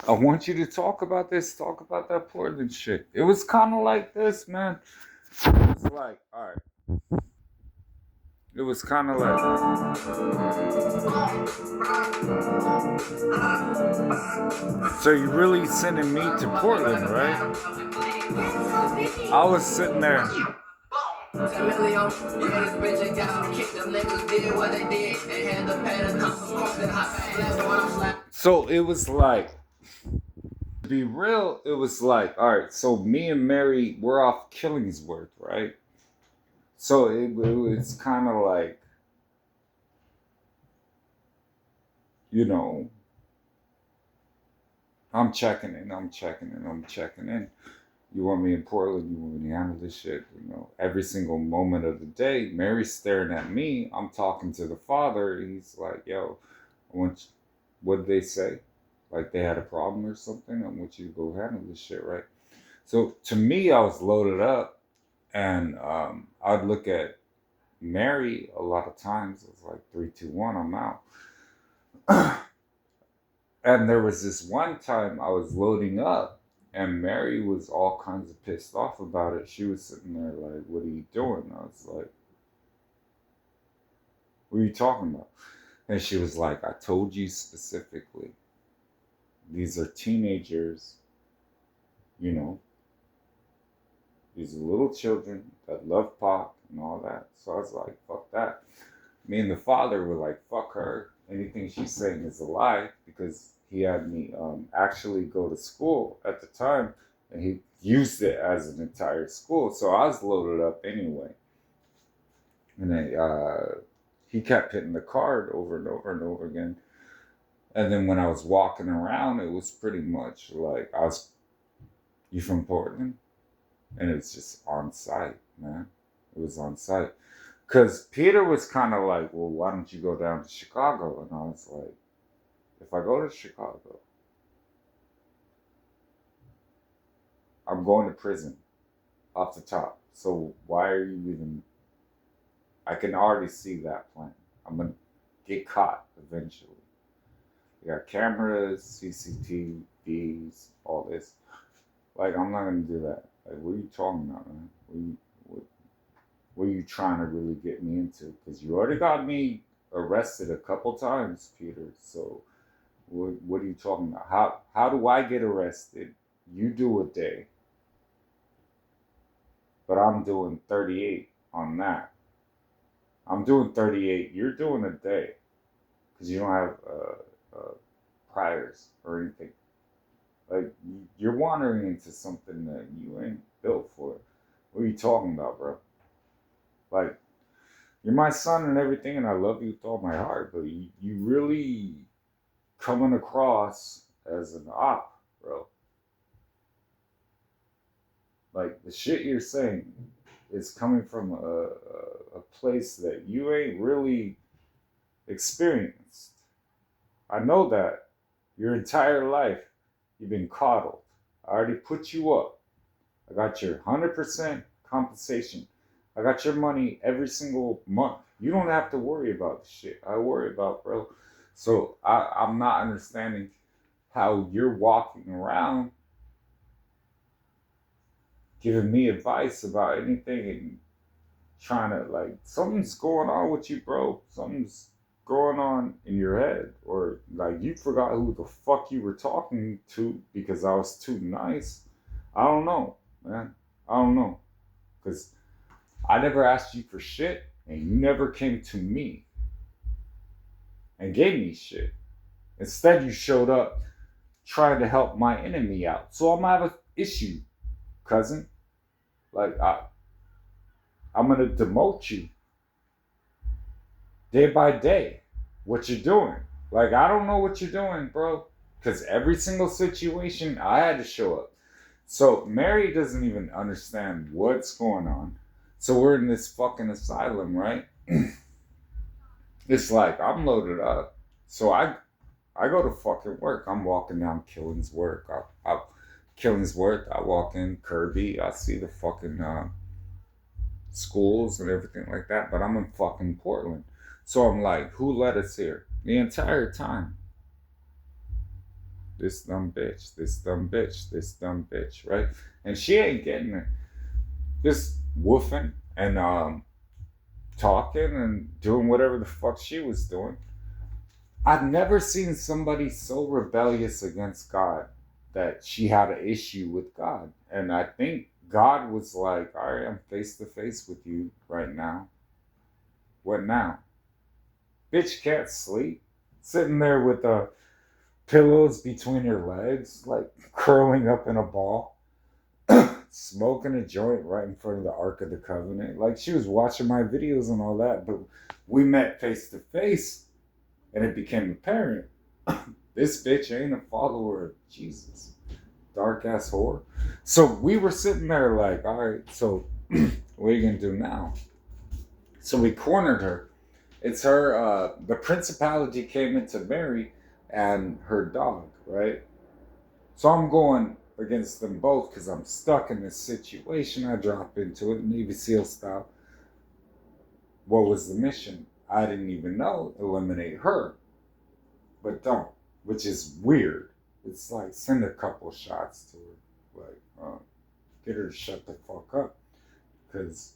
I want you to talk about this, talk about that Portland shit. It was kind of like this, man. It was like, all right. It was kind of like, so you really sending me to Portland, right? I was sitting there. So it was like, to be real, it was like, all right, so me and Mary, we're off Killingsworth, right? So it's kind of like, you know, I'm checking in. You want me in Portland, you want me to handle this shit, every single moment of the day. Mary's staring at me. I'm talking to the father. He's like, yo, I want you, what did they say? Like they had a problem or something? I want you to go handle this shit, right? So to me, I was loaded up, and I'd look at Mary a lot of times. It was like 3, 2, 1, I'm out. And there was this one time I was loading up, and Mary was all kinds of pissed off about it. She was sitting there like, "What are you doing?" I was like, "What are you talking about?" And she was like, "I told you specifically. These are teenagers, you know. These are little children that love pop and all that." So I was like, "Fuck that." Me and the father were like, "Fuck her. Anything she's saying is a lie," because he had me actually go to school at the time, and he used it as an entire school. So I was loaded up anyway, and he kept hitting the card over and over and over again. And then when I was walking around, it was pretty much like you from Portland? And it's just on site, man. It was on site. Because Peter was kind of like, well, why don't you go down to Chicago? And I was like, if I go to Chicago, I'm going to prison off the top. So why are you even? I can already see that plan. I'm going to get caught eventually. We got cameras, CCTVs, all this. Like, I'm not going to do that. Like, what are you talking about, man? What, what are you trying to really get me into? Because you already got me arrested a couple times, Peter. So what are you talking about? How do I get arrested? You do a day, but I'm doing 38 on that. I'm doing 38. You're doing a day because you don't have priors or anything. Like you're wandering into something that you ain't built for. What are you talking about, bro? Like you're my son and everything, and I love you with all my heart, but you really coming across as an op, bro. Like the shit you're saying is coming from a place that you ain't really experienced. I know that your entire life you've been coddled. I already put you up. I got your 100% compensation. I got your money every single month. You don't have to worry about the shit I worry about, bro. So I'm not understanding how you're walking around giving me advice about anything and trying to like something's going on with you, bro. Something's going on in your head, or like you forgot who the fuck you were talking to because I was too nice. I don't know, man. I don't know, because I never asked you for shit, and you never came to me and gave me shit. Instead, you showed up trying to help my enemy out. So I'm gonna have an issue, cousin. Like I'm gonna demote you day by day what you're doing. Like I don't know what you're doing, bro. Because every single situation I had to show up. So Mary doesn't even understand what's going on. So we're in this fucking asylum, right? It's like I'm loaded up. So I go to fucking work. I'm walking down Killingsworth. Killingsworth. I walk in Kirby. I see the fucking schools and everything like that. But I'm in fucking Portland. So I'm like, who let us here? The entire time. this dumb bitch, this dumb bitch, this dumb bitch, right? And she ain't getting it. Just woofing and talking and doing whatever the fuck she was doing. I've never seen somebody so rebellious against God that she had an issue with God. And I think God was like, all right, I'm face to face with you right now. What now? Bitch can't sleep. Sitting there with pillows between your legs, like curling up in a ball, smoking a joint right in front of the Ark of the Covenant. Like she was watching my videos and all that, but we met face to face and it became apparent this bitch ain't a follower of Jesus. Dark ass whore. So we were sitting there like, all right, so what are you gonna do now? So we cornered her. It's her, the principality came into Mary and her dog, right? So I'm going against them both because I'm stuck in this situation. I drop into it, Navy SEAL style. What was the mission? I didn't even know. Eliminate her, but don't, which is weird. It's like send a couple shots to her, like get her to shut the fuck up, because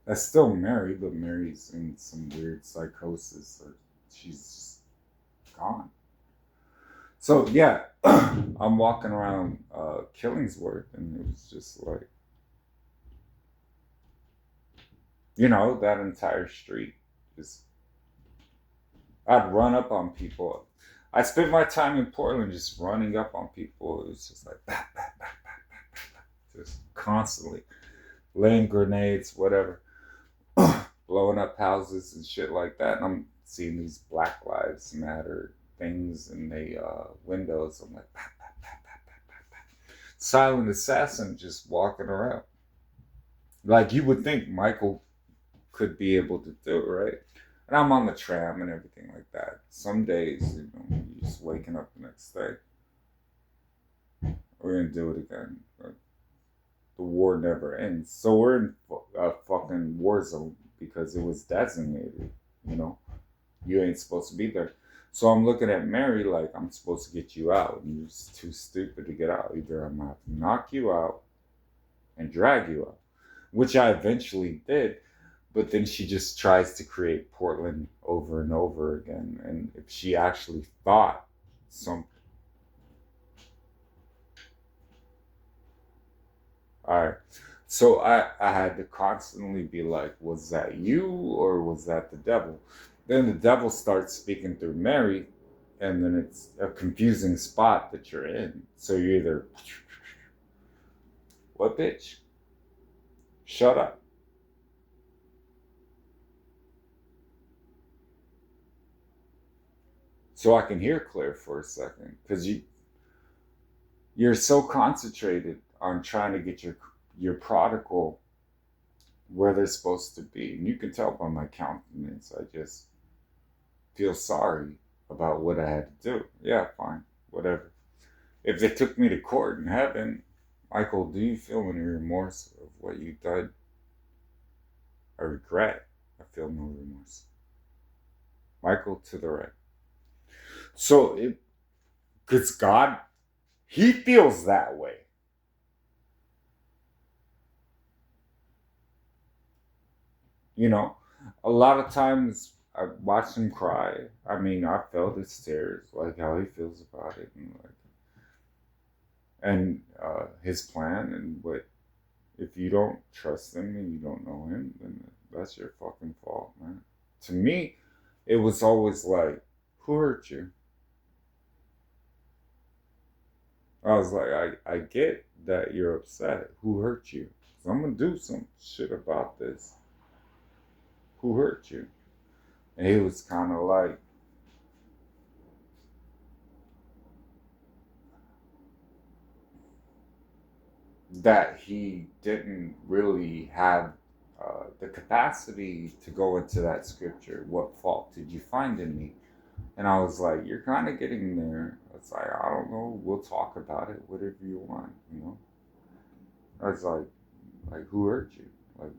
that's still Mary, but Mary's in some weird psychosis, or she's just gone. So yeah, I'm walking around Killingsworth, and it was just like, that entire street. Just I'd run up on people. I spent my time in Portland just running up on people. It was just like bah, bah, bah, just constantly laying grenades, whatever, blowing up houses and shit like that. And I'm seeing these Black Lives Matter things in the windows. I'm like, bah, bah, bah, bah, bah, bah, bah. Silent assassin just walking around. Like you would think Michael could be able to do it, right? And I'm on the tram and everything like that. Some days, you're just waking up the next day. We're gonna do it again. The war never ends. So we're in a fucking war zone because it was designated. You know, you ain't supposed to be there. So I'm looking at Mary like I'm supposed to get you out, and you're just too stupid to get out. Either I'm gonna have to knock you out and drag you out, which I eventually did. But then she just tries to create Portland over and over again. And if she actually thought some, all right. So I had to constantly be like, was that you or was that the devil? Then the devil starts speaking through Mary, and then it's a confusing spot that you're in. So you're either, what bitch? Shut up. So I can hear clear for a second. Because you're so concentrated on trying to get your prodigal where they're supposed to be. And you can tell by my countenance, I just feel sorry about what I had to do. Yeah, fine, whatever. If they took me to court in heaven, Michael, do you feel any remorse of what you did? I regret. I feel no remorse. Michael to the right. So because God, he feels that way. You know, a lot of times I watch him cry. I mean, I felt his tears, like how he feels about it, and his plan, and what if you don't trust him and you don't know him, then that's your fucking fault, man. To me, it was always like, who hurt you? I was like, I get that you're upset. Who hurt you? 'Cause I'm gonna do some shit about this. Who hurt you? And he was kind of like, that he didn't really have the capacity to go into that scripture. What fault did you find in me? And I was like, you're kind of getting there. It's like, I don't know. We'll talk about it, whatever you want. I was like, who hurt you? Like,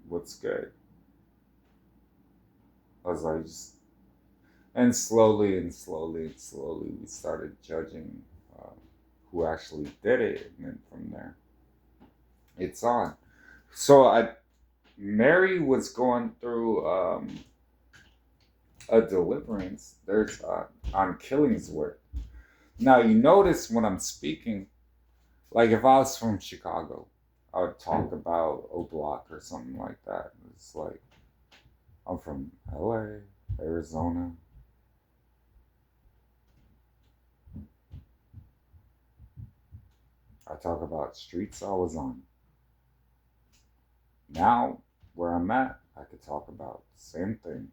what's good? I was like, just And slowly and slowly and slowly, we started judging uh, who actually did it. And then from there, it's on. So Mary was going through a deliverance. There's on Killingsworth. Now, you notice when I'm speaking, like if I was from Chicago, I would talk about O Block or something like that. It's like, I'm from LA, Arizona. I talk about streets I was on. Now, where I'm at, I could talk about the same thing.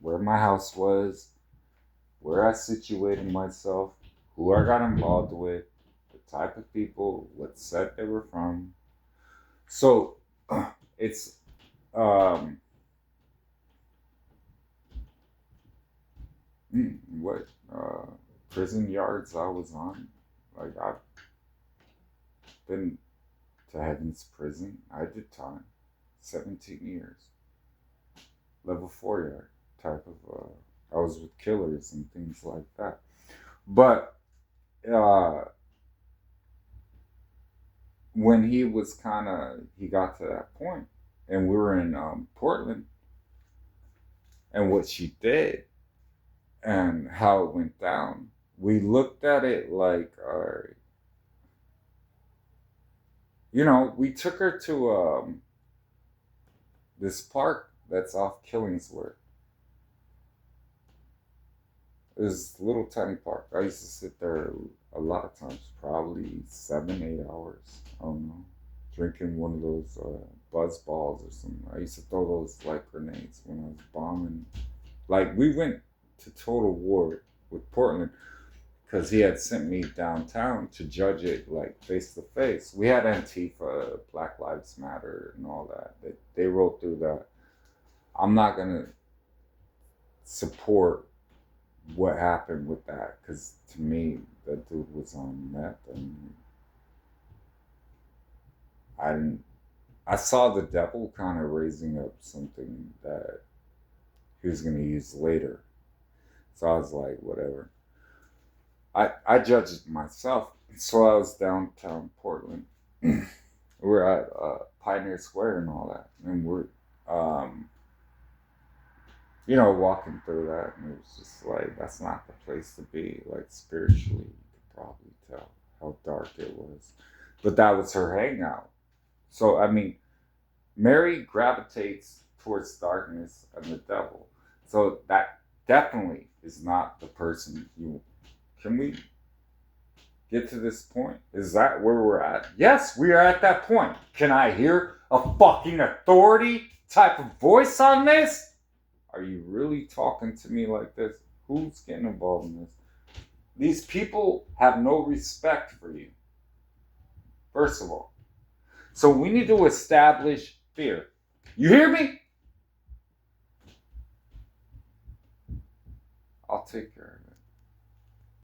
Where my house was, where I situated myself, who I got involved with, the type of people, what set they were from. So it's um what prison yards I was on. Like I've been to Heaven's Prison. I did time, 17 years, level 4 yard type of. I was with killers and things like that. But uh, when he got to that point, and we were in Portland, and what she did and how it went down, we looked at it like, we took her to this park that's off Killingsworth. It was a little tiny park. I used to sit there a lot of times, probably 7, 8 hours. I don't know, drinking one of those buzz balls or something. I used to throw those like grenades when I was bombing. Like we went to total war with Portland because he had sent me downtown to judge it like face to face. We had Antifa, Black Lives Matter, and all that. They wrote through that. I'm not gonna support what happened with that because to me that dude was on meth and I didn't. I saw the devil kind of raising up something that he was gonna use later. So I was like, whatever. I judged myself. So I was downtown Portland. We're at Pioneer Square and all that, and we're um, walking through that, and it was just like that's not the place to be. Like spiritually, you could probably tell how dark it was, but that was her hangout. So I mean, Mary gravitates towards darkness and the devil. So that definitely is not the person you. Can we get to this point? Is that where we're at? Yes, we are at that point. Can I hear a fucking authority type of voice on this? Are you really talking to me like this? Who's getting involved in this? These people have no respect for you, first of all. So we need to establish fear. You hear me? I'll take care of it.